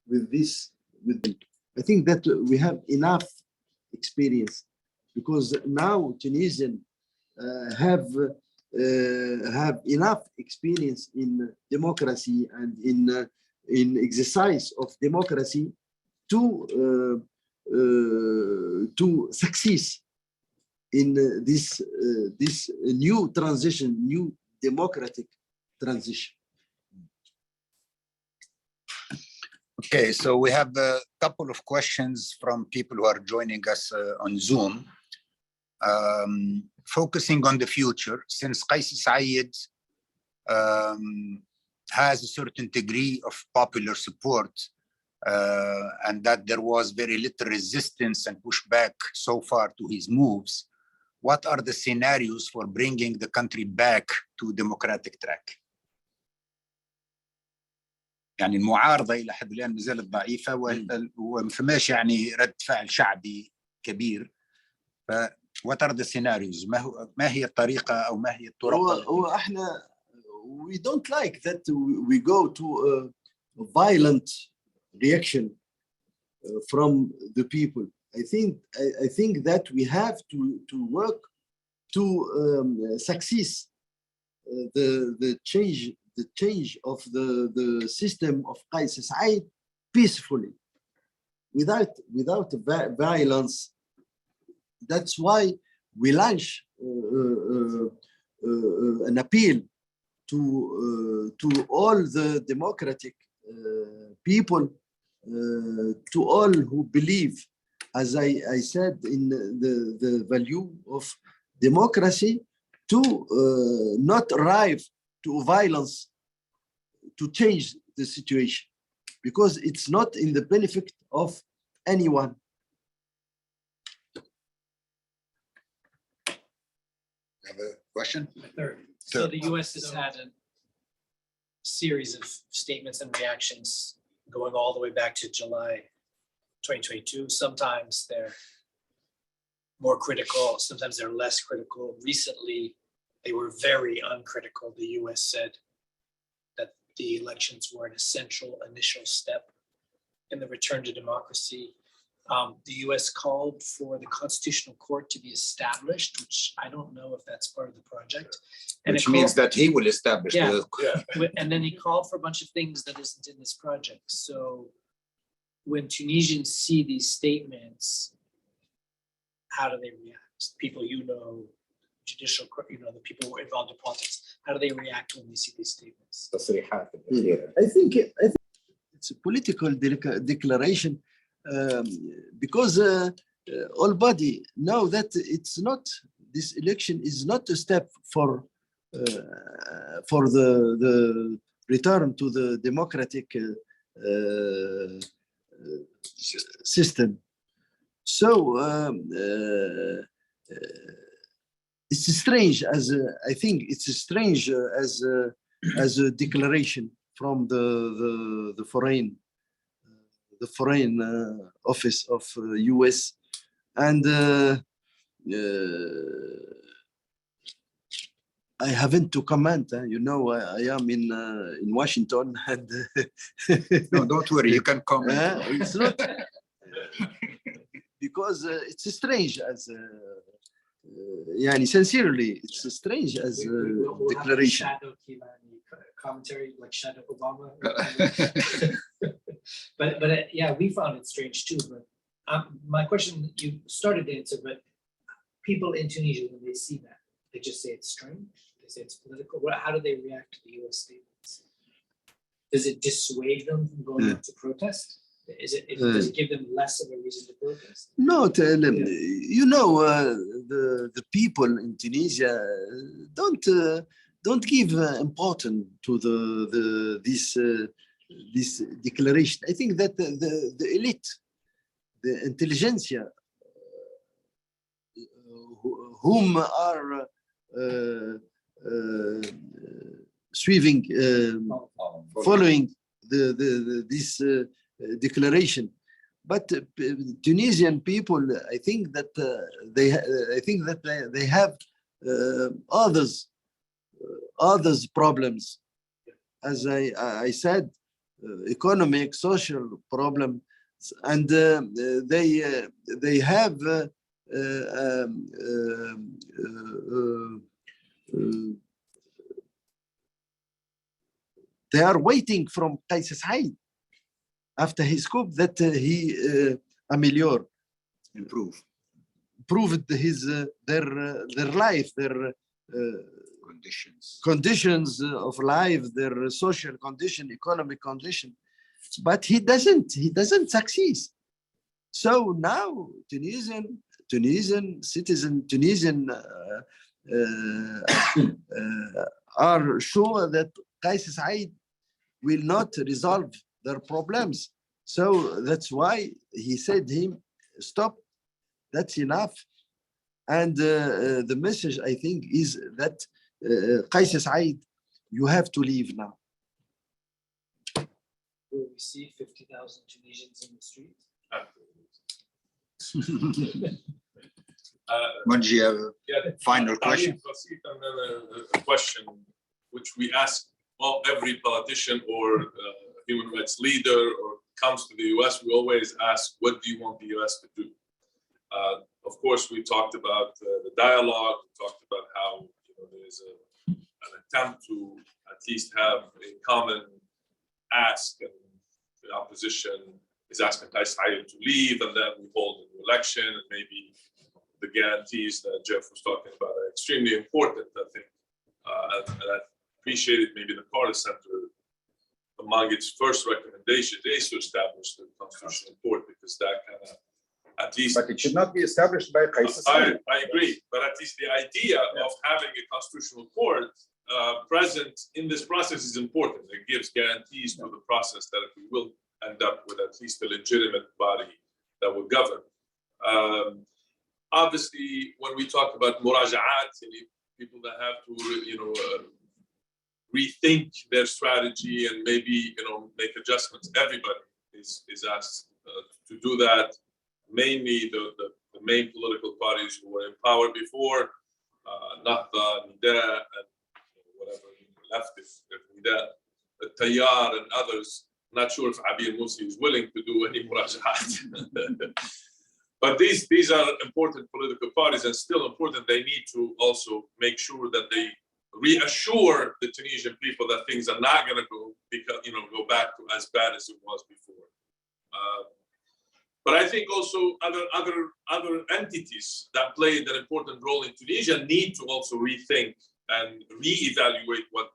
with this. I think that we have enough experience, because now Tunisian have enough experience in democracy and in exercise of democracy to succeed in this new transition, new democratic transition. Okay, so we have a couple of questions from people who are joining us on Zoom. Focusing on the future, since CSID has a certain degree of popular support, and that there was very little resistance and pushback so far to his moves, what are the scenarios for bringing the country back to democratic track? يعني المعارضة إلى حد الآن ما زالت ضعيفة، وما فماش يعني رد فعل شعبي كبير. ف what are the scenarios؟ ما هي الطريقة أو ما هي الطرق؟ وإحنا we don't like that we go to a violent reaction from the people. I think that we have to work to succeed the change of the system of CSID peacefully, without violence. That's why we launch an appeal to all the democratic people, to all who believe, as I said, in the value of democracy, to not arrive to violence to change the situation, because it's not in the benefit of anyone. Have a question? Third. So the US has had a series of statements and reactions going all the way back to July 2022. Sometimes they're more critical, sometimes they're less critical. Recently, they were very uncritical. The US said that the elections were an essential initial step in the return to democracy. The US called for the Constitutional Court to be established, which I don't know if that's part of the project. And Which means that he will establish the. And then he called for a bunch of things that isn't in this project. So when Tunisians see these statements, how do they react? People judicial, the people who are involved in politics, how do they react when they see these statements? I think it's a political declaration, because all body know that it's not, this election is not a step for the return to the democratic system. So it's strange, I think it's strange as a declaration from the foreign office of US, and I haven't to comment. I am in Washington, and No, don't worry, you can comment. it's not because it's strange as يعني sincerely, it's strange as a We'll have a declaration. shadow Kilani commentary, like Shadow Obama. But yeah, we found it strange too. But my question, you started to answer, but people in Tunisia, when they see that, they just say it's strange. They say it's political. How do they react to the U.S. statements? Does it dissuade them from going out to protest? Does it give them less of a reason to protest? No, you know, the people in Tunisia don't give importance to this declaration. I think that the elite, the intelligentsia, whom are following this declaration, but Tunisian people, I think that they have others problems, as I said, economic, social problems, and they have they are waiting from CSID after his coup that he improved their life, their conditions of life, their social condition, economic condition, but he doesn't succeed. So now Tunisian citizen, are sure that CSID will not resolve their problems. So that's why he said him, stop, that's enough. And the message, I think, is that CSID, you have to leave now. Will we see 50,000 Tunisians in the streets? Manji, final question. And then a question which we ask every politician or human rights leader or comes to the US, we always ask, what do you want the US to do? Of course, we talked about the dialogue, we talked about how there's an attempt to at least have a common ask, and the opposition is asking CSID to leave, and then we hold an election, and maybe the guarantees that Jeff was talking about are extremely important, I think. And I appreciated maybe the Carter Center, among its first recommendations, is to establish the constitutional court, because that kind of, at least. But it should not be established by CSID. I agree, but at least the idea of having a constitutional court present in this process is important. It gives guarantees to the process that we will end up with at least a legitimate body that will govern. Obviously, when we talk about muraja'at, people that have to, rethink their strategy and maybe, make adjustments, everybody is asked to do that. Mainly the main political parties who were in power before, Nahda, Nida, and whatever left, if Nida, Tayyar and others. Not sure if Abir Musi is willing to do any muraja'at. But these are important political parties, and still important. They need to also make sure that they reassure the Tunisian people that things are not going to go back to as bad as it was before. But I think also other entities that played an important role in Tunisia need to also rethink and reevaluate what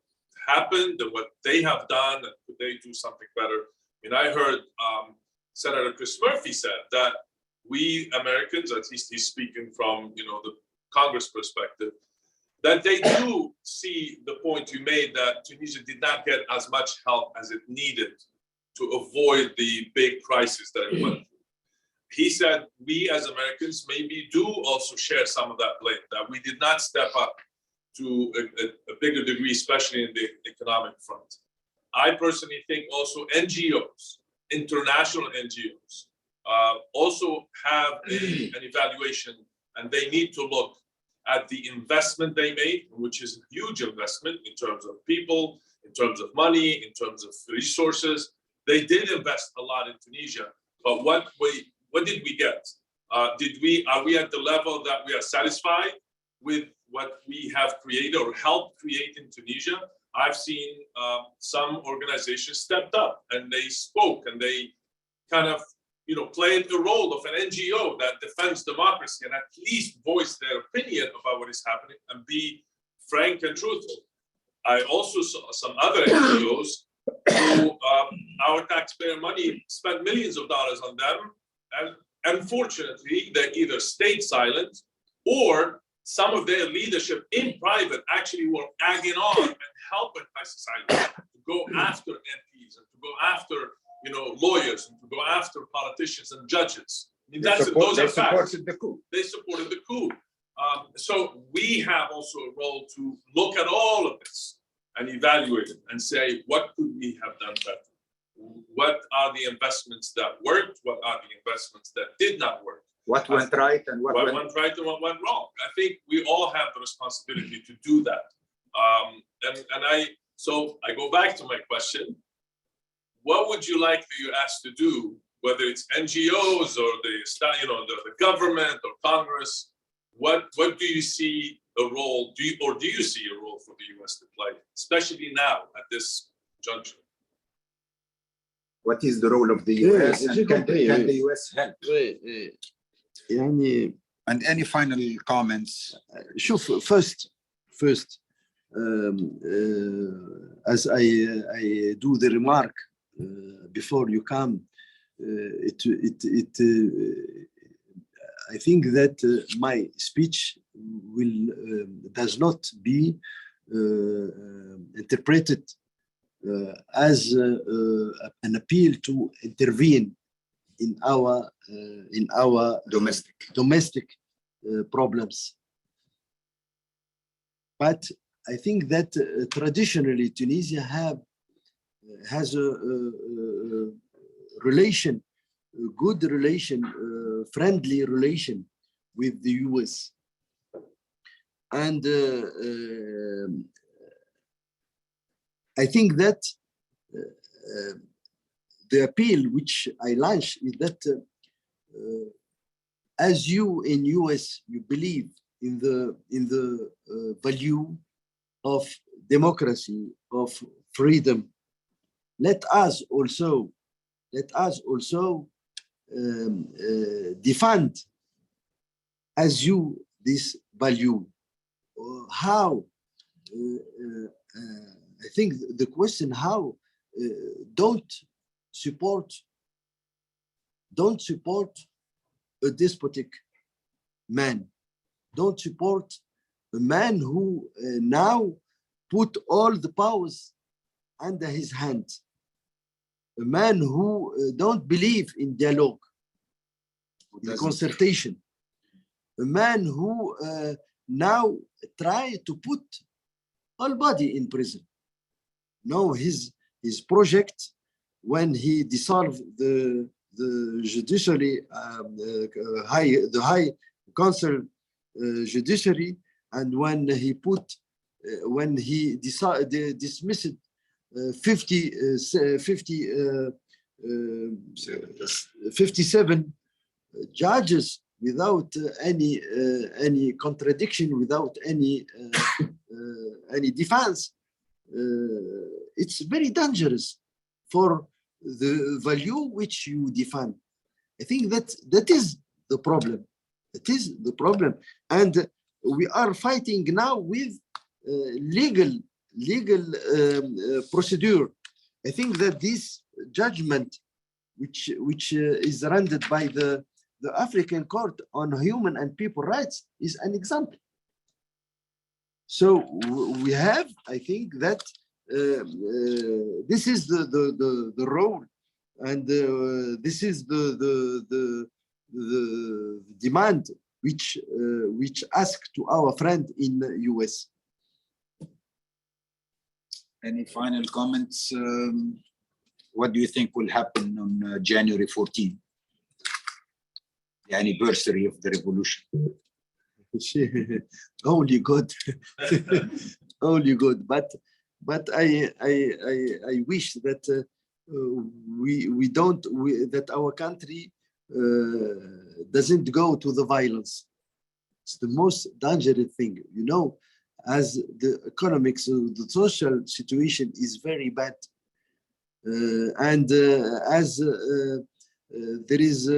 happened and what they have done, and could they do something better. I heard Senator Chris Murphy said that we Americans, at least he's speaking from the Congress perspective, that they do see the point you made that Tunisia did not get as much help as it needed to avoid the big crisis that it went through. He said we as Americans maybe do also share some of that blame, that we did not step up to a bigger degree, especially in the economic front. I personally think also NGOs, international NGOs, also have an evaluation, and they need to look at the investment they made, which is a huge investment in terms of people, in terms of money, in terms of resources. They did invest a lot in Tunisia, but what did we get? Are we at the level that we are satisfied? with what we have created or helped create in Tunisia. I've seen some organizations stepped up and they spoke and they kind of, played the role of an NGO that defends democracy and at least voice their opinion about what is happening and be frank and truthful. I also saw some other NGOs who our taxpayer money spent millions of dollars on them, and unfortunately, they either stayed silent or some of their leadership in private actually were egging on and helping high society to go after MPs and to go after lawyers and to go after politicians and judges. I mean, those are facts. They supported the coup. So we have also a role to look at all of this and evaluate it and say, what could we have done better? What are the investments that worked? What are the investments that did not work? What went right and what went right and what went wrong? I think we all have the responsibility to do that. So I go back to my question. What would you like the US to do, whether it's NGOs or the government or Congress? What do you see a role? Do you see a role for the US to play, especially now at this juncture? What is the role of the US and can the US help? And any final comments? شوف, first, as I do the remark before you come, I think that my speech does not be interpreted as an appeal to intervene in our domestic problems. But I think that traditionally Tunisia has a relation, a good relation, friendly relation with the US. And I think that the appeal which I launched is that as you in US, you believe in the value of democracy, of freedom, let us also defend as you this value. How? I think the question how don't support a despotic man. Don't support a man who now put all the powers under his hand. A man who don't believe in dialogue, in consultation. A man who now try to put everybody in prison. No, his project when he dissolved the judiciary, the high council judiciary, and when he dismissed 57 judges without any contradiction, without any defense. It's very dangerous for the value which you defend. I think that is the problem. It is the problem, and we are fighting now with legal procedure. I think that this judgment, which is rendered by the African Court on Human and People Rights, is an example. So we have, I think that this is the role, and this is the demand which ask to our friend in the US. Any final comments? What do you think will happen on January 14th, the anniversary of the revolution? Only good, only good. But I wish that that our country doesn't go to the violence. It's the most dangerous thing, you know, as the economics, the social situation is very bad. And as there is